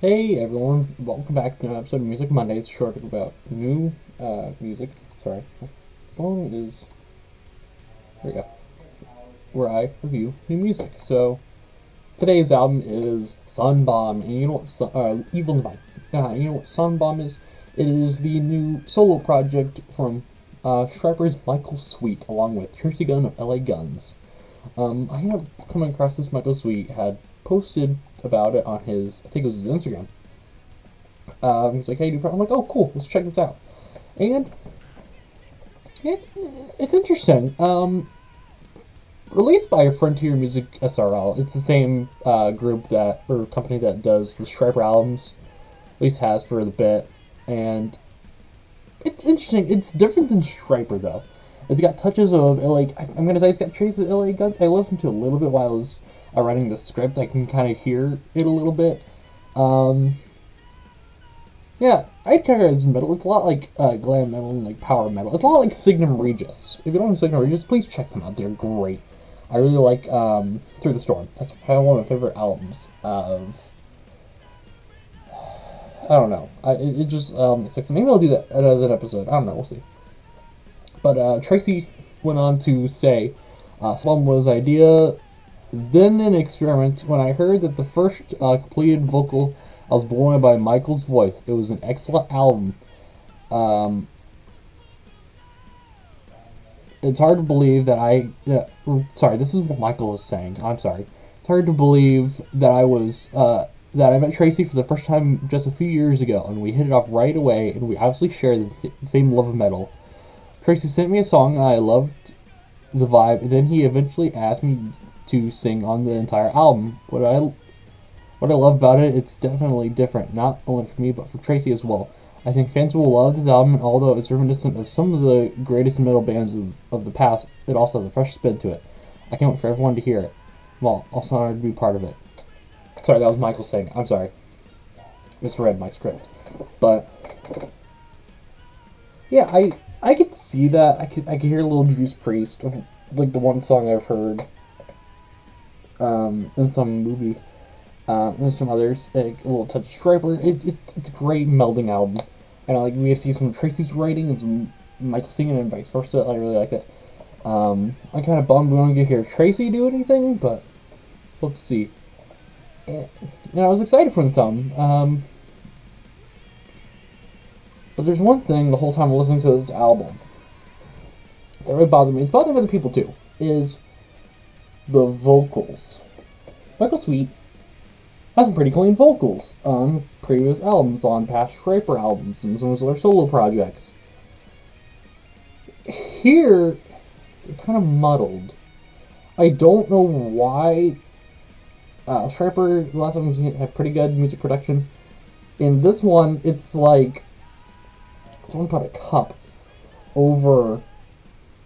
Hey everyone, welcome back to an episode of Music Mondays, short about new music. Sorry, my phone is. There we go. Where I review new music. So today's album is SunBomb, and you know what? Evil Devine. You know what SunBomb is? It is the new solo project from Schreiber's Michael Sweet, along with Traci Gunn of LA Guns. I ended up coming across this. Michael Sweet had posted about it on his, I think it was his Instagram. He's like, hey, I'm like, oh, cool, let's check this out. And it's interesting. Released by Frontier Music SRL. It's the same group that, or company that does the Schreiber albums, at least has for the bit. And it's interesting. It's different than Schreiber, though. It's got touches of LA. I'm gonna say it's got traces of LA Guns. I listened to it a little bit while I was writing the script. I can kind of hear it a little bit. Um, yeah, I'd categorize it as metal. It's a lot like glam metal and like power metal. It's a lot like Signum Regis. If you don't know Signum Regis, please check them out. They're great. I really like Through the Storm. That's probably one of my favorite albums of. I don't know. It just sticks. Maybe I'll do that as an episode. I don't know. We'll see. But Traci went on to say, "Slum was idea, then an experiment. When I heard that the first completed vocal, I was blown away by Michael's voice. It was an excellent album. Um, it's hard to believe that sorry, this is what Michael was saying. I'm sorry. It's hard to believe that that I met Traci for the first time just a few years ago, and we hit it off right away, and we obviously share the same love of metal. Traci sent me a song, and I loved the vibe, and then he eventually asked me to sing on the entire album. What I love about it, it's definitely different, not only for me, but for Traci as well. I think fans will love this album, and although it's reminiscent of some of the greatest metal bands of the past, it also has a fresh spin to it. I can't wait for everyone to hear it. Well, also honored to be part of it." Sorry, that was Michael saying. I'm sorry. Misread my script. But yeah, I could see that. I could hear a little Judas Priest, like the one song I've heard in some movie. And some others, like a little touch of Schreiber. It's a great melding album, and we see some Traci's writing and some Michael singing and vice versa. I really like it. I'm kind of bummed we don't get to hear Traci do anything, but let's see. And I was excited for the song. But there's one thing the whole time listening to this album that really bothered me. It's bothered other people too. Is the vocals. Michael Sweet has some pretty clean vocals on previous albums, on past Schreiber albums, and some of their solo projects. Here, it's kind of muddled. I don't know why. Schreiber, the last one had pretty good music production. In this one, it's like someone put a cup over,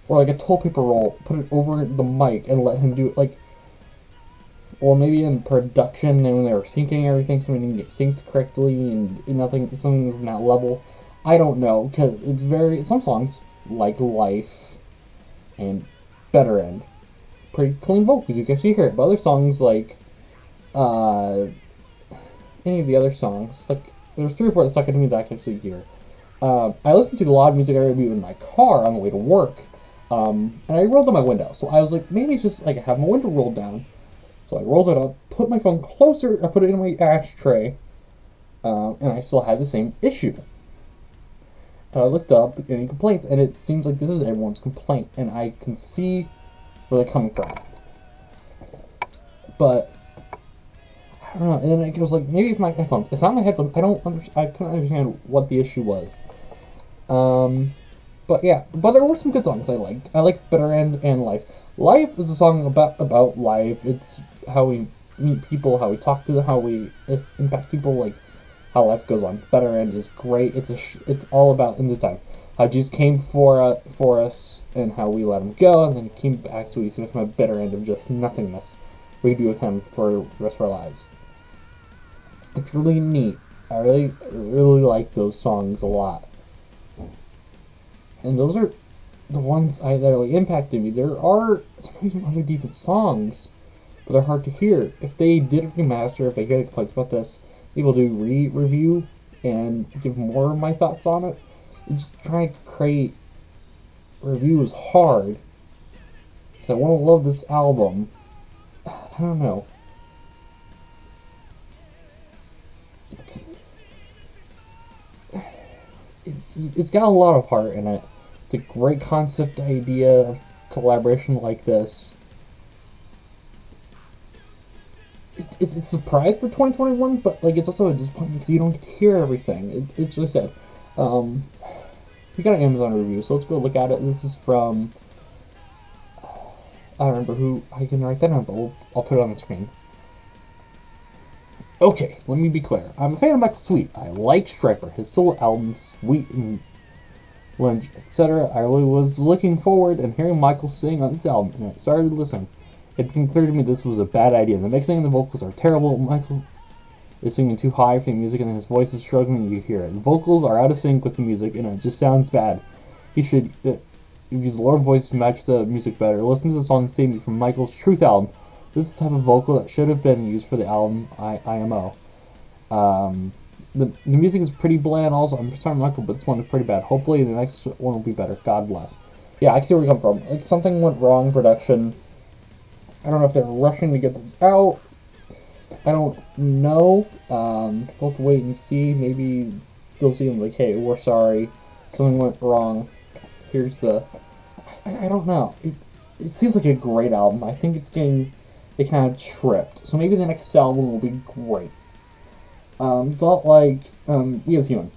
or like a toilet paper roll, put it over the mic and let him do it, like, or maybe in production and when they were syncing everything, something didn't get synced correctly and something was not level. I don't know, because some songs, like Life and Better End, pretty clean vocals, you can actually hear it. But other songs like, any of the other songs, like, there's 3 or 4 that stuck out to me that I can actually hear. I listened to a lot of music I review in my car on the way to work, and I rolled down my window. So I was like, maybe it's just like I have my window rolled down. So I rolled it up, put my phone closer, I put it in my ashtray, and I still had the same issue. I looked up any complaints, and it seems like this is everyone's complaint, and I can see where they're coming from. But I don't know. And then it was like, maybe it's my headphones. It's not my headphones. I couldn't understand what the issue was. But yeah, but there were some good songs I liked. I liked Better End and Life. Life is a song about life. It's how we meet people, how we talk to them, how we impact people, like how life goes on. Better End is great. It's all about in the time how Jesus came for us and how we let him go, and then he came back so we can become a better end of just nothingness. We could be with him for the rest of our lives. It's really neat. I really like those songs a lot. And those are the ones that really impacted me. There are some other decent songs, but they're hard to hear. If they did a remaster, if they get complaints about this, able to re-review and give more of my thoughts on it. Just trying to create reviews hard. Cause I want to love this album. I don't know. It's got a lot of heart in it. It's a great concept idea of collaboration like this. It's a surprise for 2021, but like it's also a disappointment because you don't get to hear everything. It's really sad. We got an Amazon review, so let's go look at it. This is from I don't remember who. I can write that down, but I'll put it on the screen. Okay, let me be clear. I'm a fan of Michael Sweet. I like Striper, his solo albums, Sweet and Lunge, etc. I really was looking forward and hearing Michael sing on this album, and I started listening. It became clear to me this was a bad idea. The mixing and the vocals are terrible. Michael is singing too high for the music, and his voice is struggling. You hear it. The vocals are out of sync with the music, and it just sounds bad. He should use lower voice to match the music better. Listen to the song "Save Me" from Michael's Truth album. This is the type of vocal that should have been used for the album IMO. The music is pretty bland also. I'm sorry, Michael, but this one is pretty bad. Hopefully the next one will be better. God bless. Yeah, I can see where you come from. Like, something went wrong in production. I don't know if they're rushing to get this out. I don't know. We'll have to wait and see. Maybe they'll see them like, hey, we're sorry. Something went wrong. Here's the... I don't know. It seems like a great album. I think it's getting... It kind of tripped. So maybe the next album will be great. It's not like We As Human.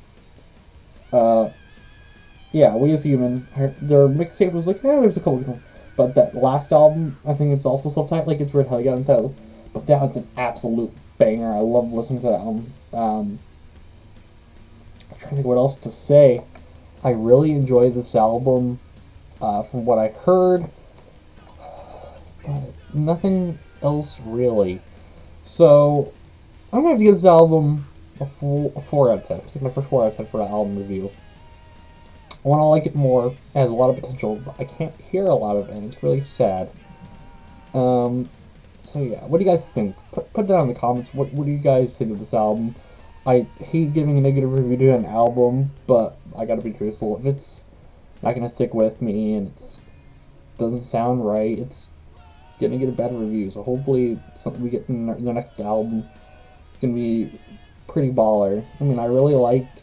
Yeah, We As Human. Their mixtape was like, there's a couple of them. But that last album, I think it's also self-titled, like it's Red Hell, got entitled. But that was an absolute banger. I love listening to that album. I'm trying to think what else to say. I really enjoyed this album, from what I heard. But nothing else really. So, I'm going to give this album a 4 out of 10. It's my first 4 out of 10 for an album review. I want to like it more. It has a lot of potential, but I can't hear a lot of it, and it's really sad. So yeah, what do you guys think? Put it down in the comments. What do you guys think of this album? I hate giving a negative review to an album, but I gotta be truthful. If it's not gonna stick with me and it doesn't sound right, it's gonna get a bad review. So hopefully something we get in the next album is gonna be pretty baller. I mean, I really liked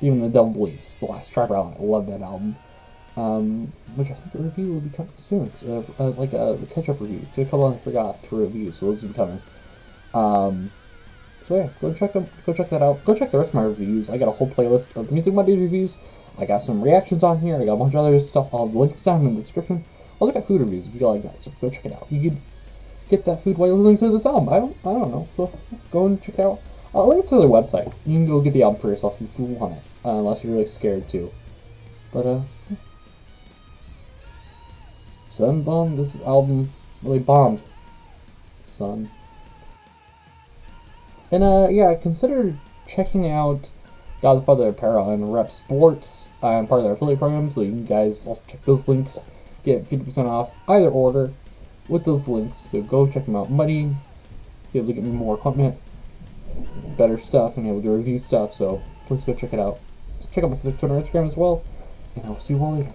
even The Devil Believes, the last Trapper album. I love that album. Which I think the review will be coming soon. Like a catch-up review. So a couple I forgot to review, so those will be coming. So yeah, go check that out. Go check the rest of my reviews. I got a whole playlist of Music Mondays reviews. I got some reactions on here. I got a bunch of other stuff. I'll link down in the description. Also got food reviews if you like that stuff. Go check it out. You can get that food while you're listening to this album. I don't know. So go and check it out. I'll link to their website. You can go get the album for yourself if you want it. Unless you're really scared to. But SunBomb, this album really bombed. Sun. And yeah, consider checking out Godfather Apparel and Rep Sports. I'm part of their affiliate program, so you guys also check those links. Get 50% off either order with those links. So go check them out. Money, be able to get me more equipment, better stuff, and able to review stuff. So please go check it out. Check out my Twitter and Instagram as well. And I'll see you all later.